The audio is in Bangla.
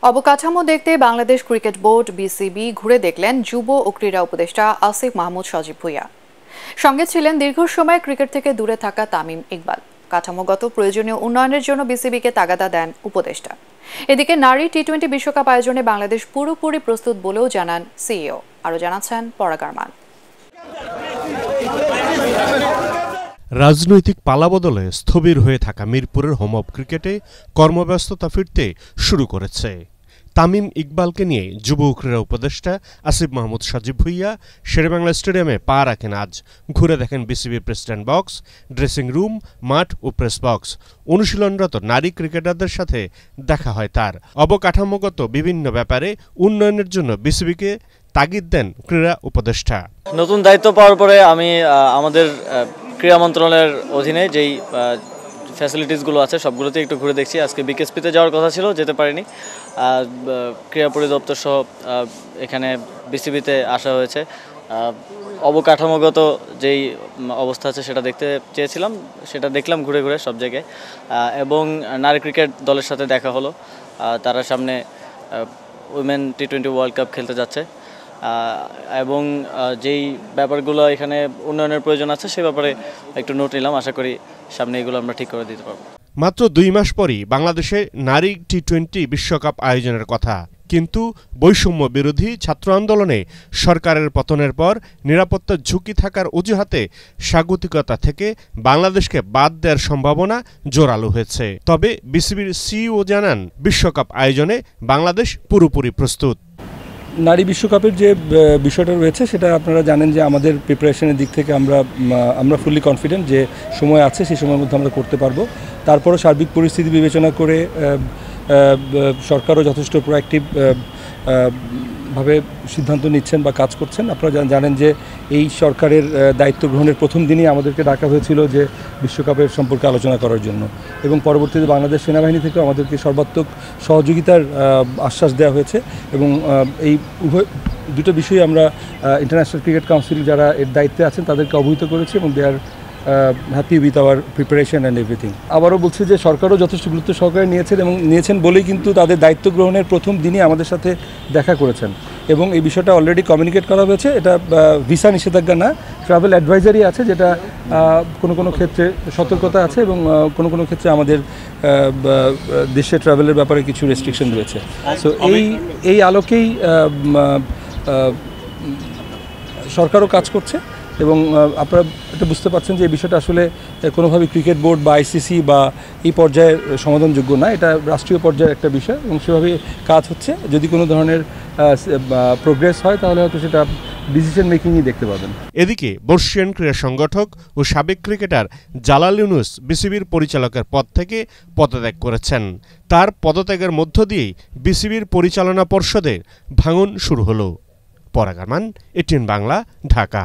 অবকাঠামো দেখতে বাংলাদেশ ক্রিকেট বোর্ড বিসিবি ঘুরে দেখলেন যুব ও ক্রীড়া উপদেষ্টা আসিফ মাহমুদ সজীব ভুঁইয়া। সঙ্গে ছিলেন দীর্ঘ সময় ক্রিকেট থেকে দূরে থাকা তামিম ইকবাল। কাঠামোগত প্রয়োজনীয় উন্নয়নের জন্য বিসিবিকে তাগাদা দেন উপদেষ্টা। এদিকে নারী টি-20 বিশ্বকাপ আয়োজনে বাংলাদেশ পুরোপুরি প্রস্তুত বলেও জানান সিইও। আরও জানাচ্ছেন পরাগ আরমান। রাজনৈতিক পালাবদলে স্থবির হয়ে থাকা মিরপুরের হোম অব ক্রিকেটে কর্মব্যস্ততা ফিরতে শুরু করেছে। তামিম ইকবালকে নিয়ে যুব ক্রীড়া উপদেষ্টা আসিফ মাহমুদ সজীব ভুঁইয়া শেরেবাংলা স্টেডিয়ামে পা রাখেন আজ। ঘুরে দেখেন বিসিবির প্রেসিডেন্ট বক্স, ড্রেসিং রুম, মাঠ ও প্রেস বক্স। অনুশীলনরত নারী ক্রিকেটারদের সাথে দেখা হয় তার। অবকাঠামোগত বিভিন্ন ব্যাপারে উন্নয়নের জন্য বিসিবিকে তাগিদ দেন ক্রীড়া উপদেষ্টা। নতুন দায়িত্ব পাওয়ার পরে আমি আমাদের ক্রীড়া মন্ত্রণালয়ের অধীনে যেই ফ্যাসিলিটিসগুলো আছে সবগুলোতে একটু ঘুরে দেখছি। আজকে বিকেএসপিতে যাওয়ার কথা ছিল, যেতে পারিনি। ক্রীড়া পরিদপ্তর সহ এখানে বিসিবিতে আসা হয়েছে। অবকাঠামোগত যেই অবস্থা আছে সেটা দেখতে চেয়েছিলাম, সেটা দেখলাম ঘুরে ঘুরে সব জায়গায়। এবং নারী ক্রিকেট দলের সাথে দেখা হলো। তারা সামনে উইমেন টি-20 ওয়ার্ল্ড কাপ খেলতে যাচ্ছে এবং যেই ব্যাপারগুলো এখানে উন্নয়নের প্রয়োজন আছে সে ব্যাপারে একটু নোট নিলাম। আশা করি সামনে এগুলো আমরা ঠিক করে দিতে পারবো। মাত্র 2 মাস পরই বাংলাদেশে নারী টি-20 বিশ্বকাপ আয়োজনের কথা, কিন্তু বৈষম্য বিরোধী ছাত্র আন্দোলনে সরকারের পতনের পর নিরাপত্তার ঝুঁকি থাকার অজুহাতে স্বাগতিকতা থেকে বাংলাদেশকে বাদ দেওয়ার সম্ভাবনা জোরালো হয়েছে। তবে বিসিবির সিইও জানান, বিশ্বকাপ আয়োজনে বাংলাদেশ পুরোপুরি প্রস্তুত। নারী বিশ্বকাপের যে বিষয়টা রয়েছে সেটা আপনারা জানেন যে আমাদের প্রিপারেশনের দিক থেকে আমরা ফুললি কনফিডেন্ট যে সময় আছে, সেই সময়ের মধ্যে আমরা করতে পারবো। তারপরও সার্বিক পরিস্থিতি বিবেচনা করে সরকারও যথেষ্ট প্রোঅ্যাক্টিভ ভাবে সিদ্ধান্ত নিচ্ছেন বা কাজ করছেন। আপনারা জানেন যে এই সরকারের দায়িত্ব গ্রহণের প্রথম দিনই আমাদেরকে ডাকা হয়েছিল যে বিশ্বকাপের সম্পর্কে আলোচনা করার জন্য, এবং পরবর্তীতে বাংলাদেশ সেনাবাহিনী থেকেও আমাদেরকে সর্বাত্মক সহযোগিতার আশ্বাস দেওয়া হয়েছে। এবং এই দুটো বিষয়ে আমরা ইন্টারন্যাশনাল ক্রিকেট কাউন্সিল যারা এর দায়িত্বে আছেন তাদেরকে অবহিত করেছি এবং they are happy with our preparation and everything. আবারও বলছি যে সরকারও যথেষ্ট গুরুত্ব সহকারে নিয়েছেন বলেই কিন্তু তাদের দায়িত্ব গ্রহণের প্রথম দিনই আমাদের সাথে দেখা করেছেন এবং এই বিষয়টা অলরেডি কমিউনিকেট করা হয়েছে। এটা ভিসা নিষেধাজ্ঞা না, ট্রাভেল অ্যাডভাইজারি আছে, যেটা কোনো ক্ষেত্রে সতর্কতা আছে এবং কোনো ক্ষেত্রে আমাদের দেশে ট্রাভেলের ব্যাপারে কিছু রেস্ট্রিকশন রয়েছে। সো এই আলোকেই সরকারও কাজ করছে এবং আপনারা এটা বুঝতে পারছেন যে এই বিষয়টা আসলে কোনোভাবে ক্রিকেট বোর্ড বা আইসিসি বা এই পর্যায়ের সমাধানযোগ্য না। এটা রাষ্ট্রীয় পর্যায়ের একটা বিষয় এবং সেভাবে কাজ হচ্ছে। যদি কোনো ধরনের প্রোগ্রেস হয় তাহলে হয়তো সেটা ডিসিশন মেকিংই দেখতে পাবেন। এদিকে বর্ষিয়ান ক্রীড়া সংগঠক ও সাবেক ক্রিকেটার জালাল ইউনুস বিসিবির পরিচালকের পদ থেকে পদত্যাগ করেছেন। তার পদত্যাগের মধ্য দিয়েই বিসিবির পরিচালনা পর্ষদের ভাঙন শুরু হলো। পরাগ আরমান, এটিএন বাংলা, ঢাকা।